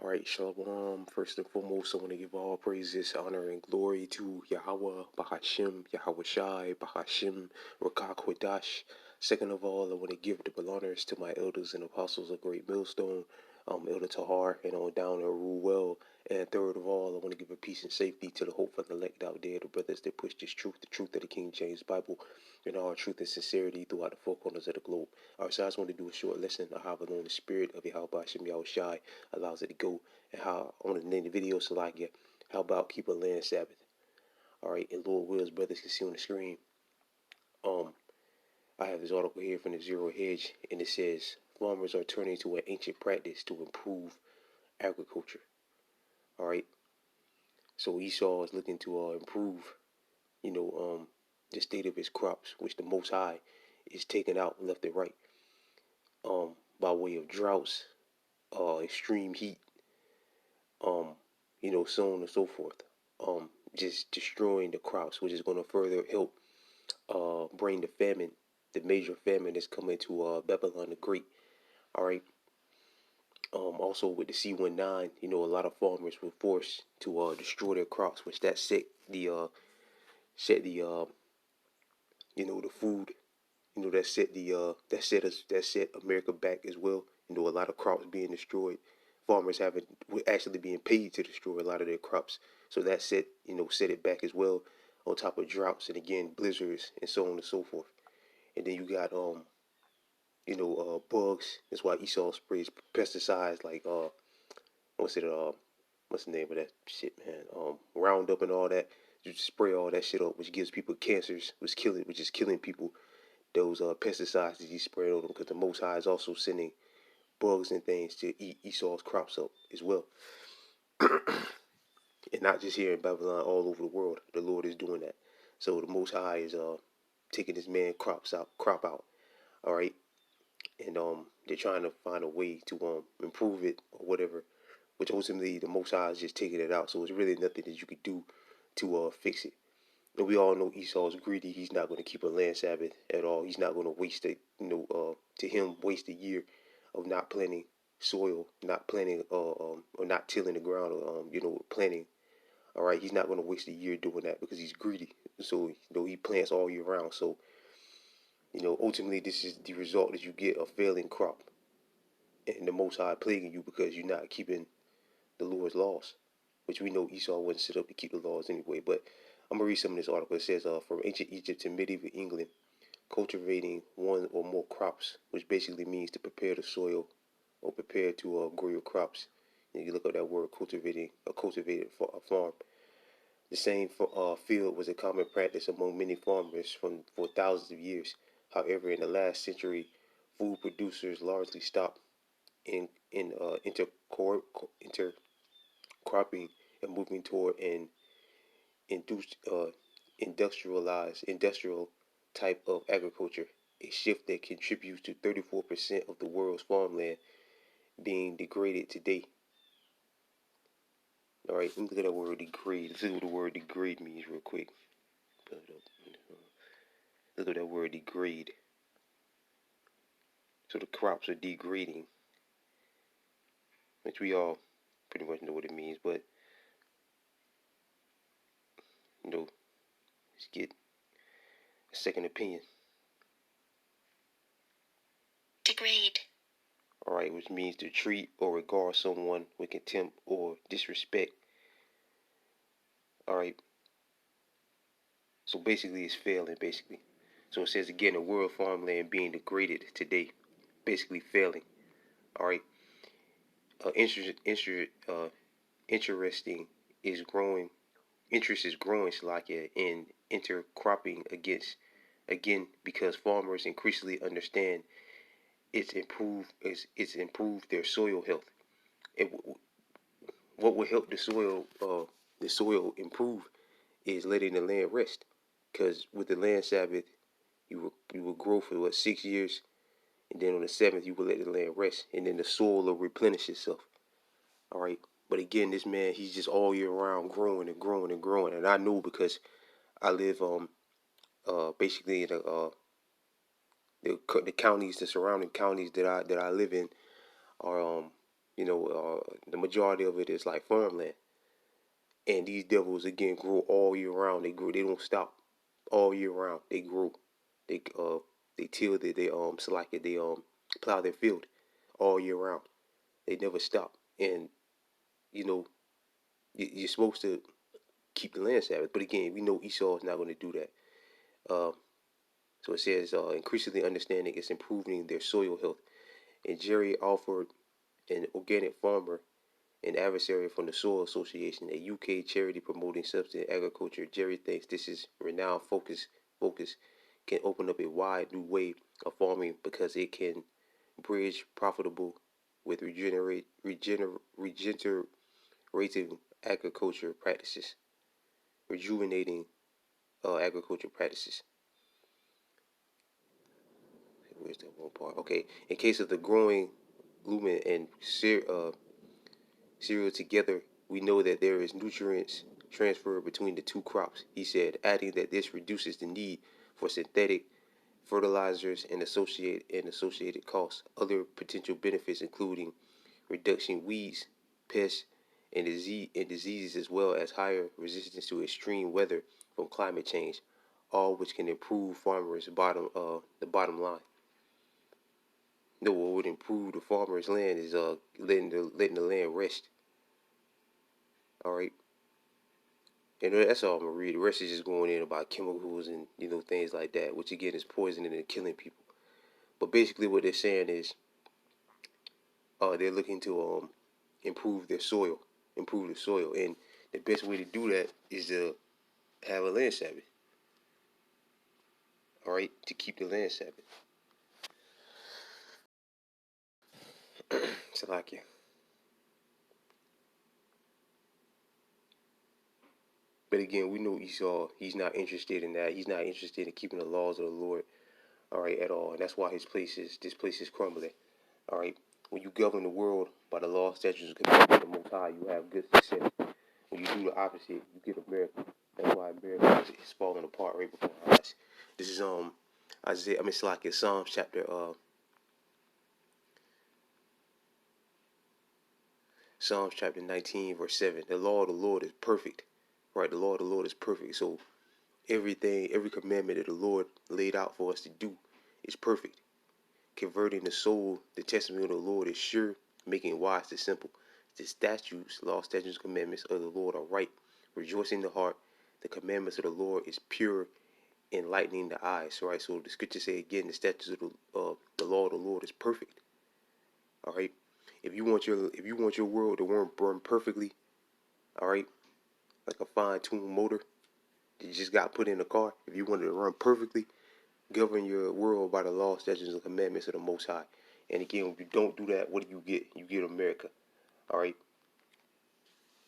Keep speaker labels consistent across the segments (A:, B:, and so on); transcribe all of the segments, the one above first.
A: All right, Shalom. First and foremost, I want to give all praises, honor, and glory to Yahweh, Bahashim, Yahweh Shai, Bahashim, Rakak Wadash. Second of all, I want to give double honors to my elders and apostles of Great Millstone, Elder Tahar, and on down to Ruel. And third of all, I want to give a peace and safety to the hope for the elect out there, the brothers that push this truth, the truth of the King James Bible, and all truth and sincerity throughout the four corners of the globe. All right, so I just want to do a short lesson of how alone the spirit of Yahweh Hashem Yahweh Shai allows it to go, and how I want to name the video so like it. How about keep a land Sabbath? All right, and Lord wills, brothers can see on the screen. Um, I have this article here from the Zero Hedge, and it says farmers are turning to an ancient practice to improve agriculture. All right, so Esau is looking to improve, the state of his crops, which the Most High is taking out left and right, by way of droughts, extreme heat, so on and so forth. Just destroying the crops, which is going to further help bring the famine, the major famine that's coming to Babylon the Great. All right. Also with the C-19, a lot of farmers were forced to destroy their crops, which that set the food, that set America back as well. A lot of crops being destroyed, farmers were actually being paid to destroy a lot of their crops. So that set it back as well. On top of droughts and again blizzards and so on and so forth. And then you got bugs. That's why Esau sprays pesticides like what's it what's the name of that shit, man? Roundup and all that. You just spray all that shit up, which gives people cancers, which is killing people. Those pesticides that you spray on them, because the Most High is also sending bugs and things to eat Esau's crops up as well, and not just here in Babylon, all over the world. The Lord is doing that. So the Most High is taking this man crop out. All right, and they're trying to find a way to improve it or whatever, which ultimately the Most High is just taking it out. So it's really nothing that you could do to fix it. And we all know Esau is greedy. He's not going to keep a land Sabbath at all. He's not going to waste to him waste a year of not planting soil, not planting or not tilling the ground, or planting. All right, he's not going to waste a year doing that because he's greedy. So he plants all year round. So ultimately this is the result, that you get a failing crop, and the Most High plaguing you because you're not keeping the Lord's laws, which we know Esau wouldn't sit up to keep the laws anyway. But I'm gonna read some of this article. It says, from ancient Egypt to medieval England, cultivating one or more crops, which basically means to prepare the soil or prepare to grow your crops. And you look up that word, cultivating, a cultivated farm. The same field was a common practice among many farmers for thousands of years. However, in the last century, food producers largely stopped in intercropping and moving toward an induced, industrial type of agriculture, a shift that contributes to 34% of the world's farmland being degraded today. All right, let me look at that word degrade. Let's see what the word degrade means real quick. Look at that word degrade. So the crops are degrading, which we all pretty much know what it means, but let's get a second opinion. Degrade. All right, which means to treat or regard someone with contempt or disrespect. All right. So basically, it's failing. Basically, so it says again, the world farmland being degraded today, basically failing. All right. Interesting is growing. Interest is growing, Slovakia, in intercropping again because farmers increasingly understand it's improved their soil health. It, what will help the soil improve is letting the land rest, because with the land Sabbath, you will grow for 6 years, and then on the seventh you will let the land rest, and then the soil will replenish itself. All right. But again, this man, he's just all year round growing and growing and growing, and I know because I live basically in the counties, the surrounding counties that I live in are The majority of it is like farmland, and these devils again grow all year round. They grow. They don't stop all year round. They grow. They uh they till they select it. They plow their field all year round. They never stop. And you know you're supposed to keep the land Sabbath, but again, we know Esau is not going to do that. Uh, so it says increasingly understanding is improving their soil health. And Jerry offered an organic farmer an adversary from the Soil Association, a UK charity promoting subsistence agriculture. Jerry thinks this is renowned focus can open up a wide new way of farming because it can bridge profitable with regenerating agriculture practices, rejuvenating agriculture practices. Where's that one part? Okay, in case of the growing lumen and cereal together, we know that there is nutrients transfer between the two crops, he said, adding that this reduces the need for synthetic fertilizers and associated costs. Other potential benefits including reduction weeds, pests, and diseases, as well as higher resistance to extreme weather from climate change, all which can improve farmers' the bottom line. No, what would improve the farmer's land is letting the land rest. All right, and that's all I'm gonna read. The rest is just going in about chemicals and things like that, which again is poisoning and killing people. But basically, what they're saying is they're looking to improve the soil, and the best way to do that is to have a land Sabbath. All right, to keep the land Sabbath. So like yeah. But again, we know Esau. He's not interested in that. He's not interested in keeping the laws of the Lord. All right, at all, and that's why this place is crumbling. All right, when you govern the world by the law, statutes, and commandments of the Most High, you have good success. When you do the opposite, you get America. That's why America is falling apart right before our eyes. This is Isaiah. I mean, it's like in Psalms chapter 19, verse 7. The law of the Lord is perfect. Right, the law of the Lord is perfect. So every commandment that the Lord laid out for us to do is perfect. Converting the soul, the testimony of the Lord is sure, making wise the simple. The statutes, law, statutes, commandments of the Lord are right, rejoicing the heart. The commandments of the Lord is pure, enlightening the eyes. Right. So the scriptures say again, the statutes of the law of the Lord is perfect. All right. If you want your world to run perfectly, all right, like a fine-tuned motor that just got put in a car. If you want it to run perfectly, govern your world by the law, statutes, and commandments of the Most High. And again, if you don't do that, what do you get? You get America. All right,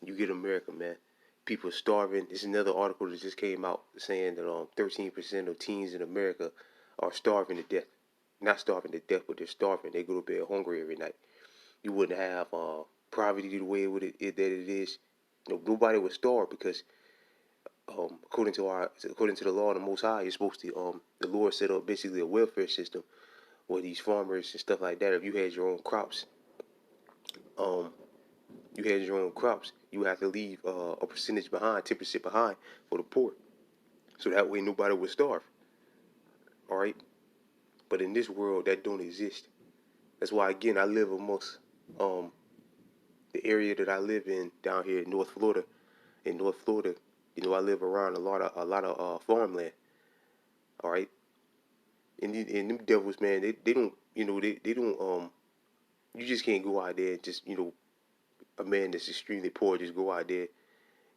A: you get America, man. People are starving. There's another article that just came out saying that 13% of teens in America are starving to death. Not starving to death, but they're starving. They go to bed hungry every night. You wouldn't have poverty the way that it is. Nobody would starve because according to the law of the Most High, you're supposed to the Lord set up basically a welfare system where these farmers and stuff like that. If you had your own crops, um, you have to leave a percentage behind, 10% behind for the poor, so that way nobody would starve. All right, but in this world that don't exist. That's why again I live amongst um the area that I live in down here in North Florida. In North Florida, I live around a lot of farmland. All right, and them devils, man, they don't, they don't, you just can't go out there and just, a man that's extremely poor just go out there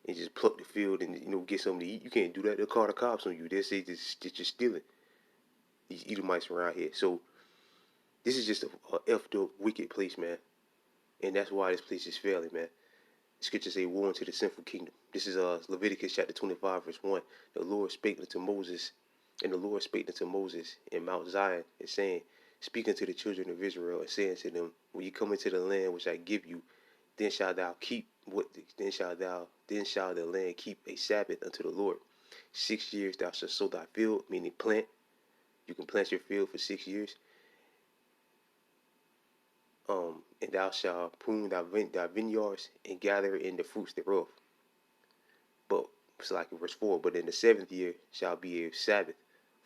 A: and just pluck the field and, get something to eat. You can't do that. They'll call the cops on you. They'll say that you're stealing these Edomites around here. So this is just a effed up, wicked place, man. And that's why this place is failing, man. Scripture say, "Woe unto the sinful kingdom." This is Leviticus chapter 25, verse 1. The Lord spake unto Moses, and the Lord spake unto Moses in Mount Zion, and saying, "Speak unto the children of Israel, and saying to them, When you come into the land which I give you, then shalt thou keep then shall the land keep a Sabbath unto the Lord. 6 years thou shalt sow thy field," meaning plant. You can plant your field for 6 years. And thou shalt prune thy vineyards and gather in the fruits thereof. But it's like in verse 4, but in the seventh year shall be a Sabbath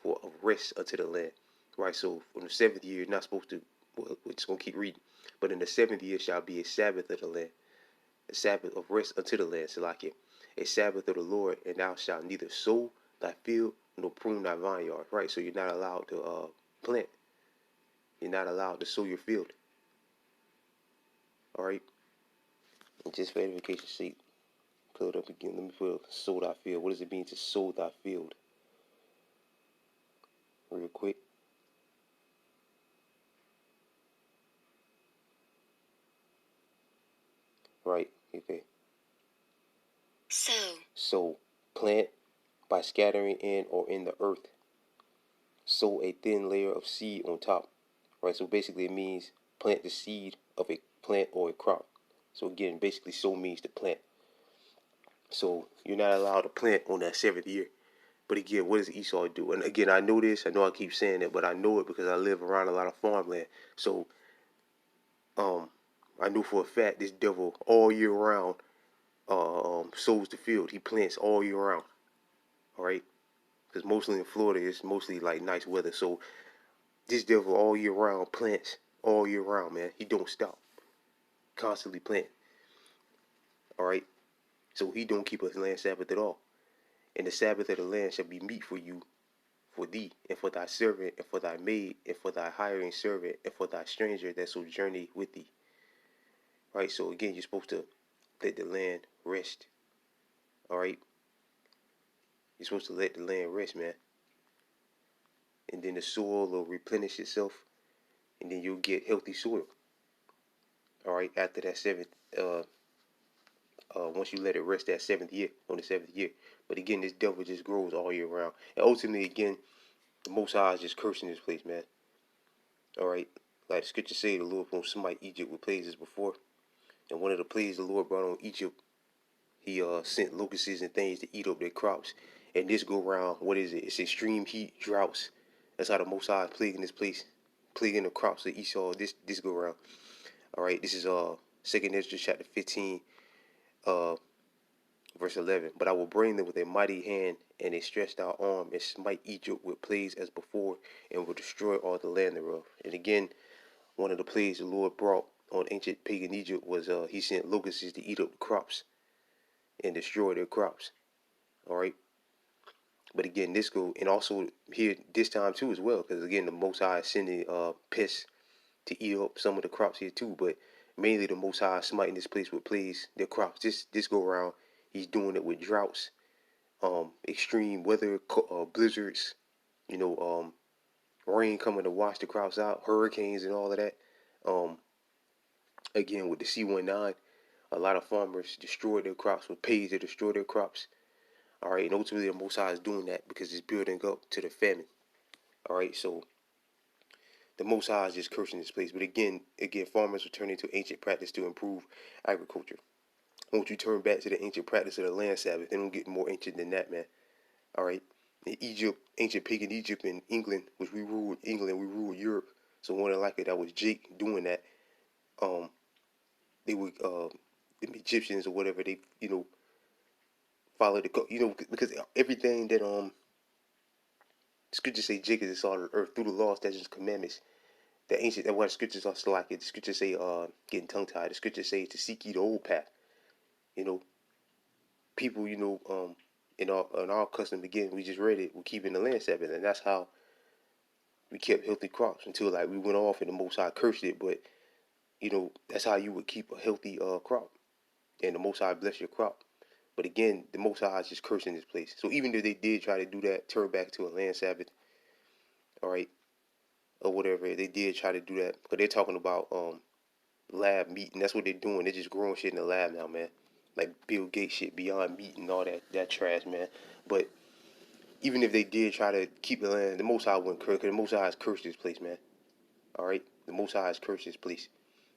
A: for a rest unto the land. Right, so from the seventh year, you're not supposed to, well, we're just going to keep reading. But in the seventh year shall be a Sabbath of the land, a Sabbath of rest unto the land, so like it, a Sabbath of the Lord, and thou shalt neither sow thy field nor prune thy vineyard. Right, so you're not allowed to plant. You're not allowed to sow your field. All right, and just for edification's sake, pull it up again. Let me put sow thy field. What does it mean to sow thy field? Real quick. Right, okay. Sow, plant by scattering in or in the earth. Sow a thin layer of seed on top. Right, so basically it means plant the seed of a plant or a crop. So again, basically sow means to plant. So you're not allowed to plant on that seventh year. But again, what does Esau do? And again, I know this. I know I keep saying it, but I know it because I live around a lot of farmland. So um, I know for a fact this devil all year round sows the field. He plants all year round. All right, because mostly in Florida it's mostly like nice weather. So this devil all year round plants all year round, man. He don't stop, constantly planting. All right, so he don't keep a land Sabbath at all. And the Sabbath of the land shall be meat for you, for thee, and for thy servant, and for thy maid, and for thy hiring servant, and for thy stranger that sojourney with thee. Right. So again, you're supposed to let the land rest. All right. You're supposed to let the land rest, man. And then the soil will replenish itself, and then you'll get healthy soil. All right. After that seventh, once you let it rest that seventh year, on the seventh year. But again, this devil just grows all year round. And ultimately, again, the Most High is just cursing this place, man. All right. Like Scripture say, the Lord won't smite Egypt with plagues as before. And one of the plagues the Lord brought on Egypt, he sent locusts and things to eat up their crops. And this go round, what is it? It's extreme heat, droughts. That's how the Most High is plaguing this place, plaguing the crops of Esau. This go round. All right. This is Second Ezra chapter 15, uh, verse 11. But I will bring them with a mighty hand and a stretched out arm, and smite Egypt with plagues as before, and will destroy all the land thereof. And again, one of the plagues the Lord brought on ancient pagan Egypt was he sent locusts to eat up the crops and destroy their crops. All right. But again, this go, and also here this time too as well, because again the Most High is sending pests to eat up some of the crops here too. But mainly the Most High is smiting this place with plagues, their crops. This go around, he's doing it with droughts, extreme weather, blizzards, you know, rain coming to wash the crops out, hurricanes and all of that. Um, Again with the C19, a lot of farmers destroyed their crops, were paid to destroy their crops. All right, and ultimately the Most High is doing that because it's building up to the famine. All right, so the Most High is just cursing this place. But again, farmers are turning to ancient practice to improve agriculture. Won't you turn back to the ancient practice of the land Sabbath? They don't get more ancient than that, man. All right, in Egypt, ancient pagan Egypt and England, which we ruled England, we ruled Europe. So more than likely that was Jake doing that. Um, they would the Egyptians or whatever they follow because everything that scriptures say Jake is on earth through the law, statutes, commandments. The ancient that what the scriptures are still like it. The scriptures say getting tongue tied. The scriptures say to seek ye the old path. You know, people, in our custom again, we just read it, we're keeping the land Sabbath, and that's how we kept healthy crops until like we went off and the Most High cursed it. But that's how you would keep a healthy crop, and the Most High bless your crop. But again, the Most High is just cursing this place. So even if they did try to do that, turn back to a land Sabbath, all right, or whatever, they did try to do that, because they're talking about lab meat, and that's what they're doing. They're just growing shit in the lab now, man. Like Bill Gates shit, Beyond Meat and all that trash, man. But even if they did try to keep the land, the Most High wouldn't curse, because the Most High has cursed this place, man. All right, the Most High has cursed this place.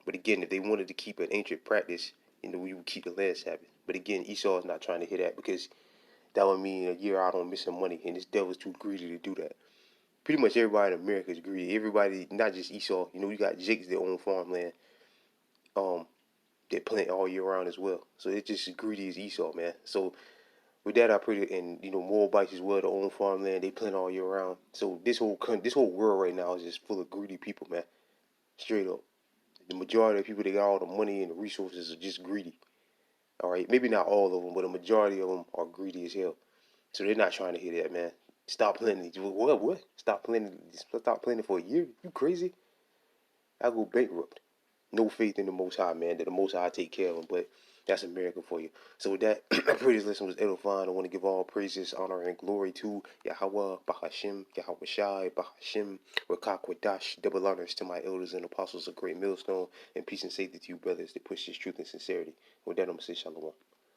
A: But again, if they wanted to keep an ancient practice, we would keep the land Sabbath. But again, Esau is not trying to hear that, because that would mean a year out on missing money, and this devil's too greedy to do that. Pretty much everybody in America is greedy. Everybody, not just Esau. You got Jakes that own farmland. that plant all year round as well. So it's just as greedy as Esau, man. So with that, I pray that, and Moabites as well, to own farmland, they plant all year round. So this whole world right now is just full of greedy people, man. Straight up, the majority of people that got all the money and the resources are just greedy. All right, maybe not all of them, but a majority of them are greedy as hell. So they're not trying to hear that, man. Stop planting. What? What? Stop planting. Stop planting for a year? You crazy? I go bankrupt. No faith in the Most High, man. That the Most High take care of them. But that's America for you. So with that, I pray this lesson was edifying. I want to give all praises, honor, and glory to Yahweh, Bahashim, Yahweh Shai, Bahashim, Rakakwadash. Double honors to my elders and apostles of Great Millstone, and peace and safety to you, brothers, that push this truth and sincerity. With that, I'm going to say shalom.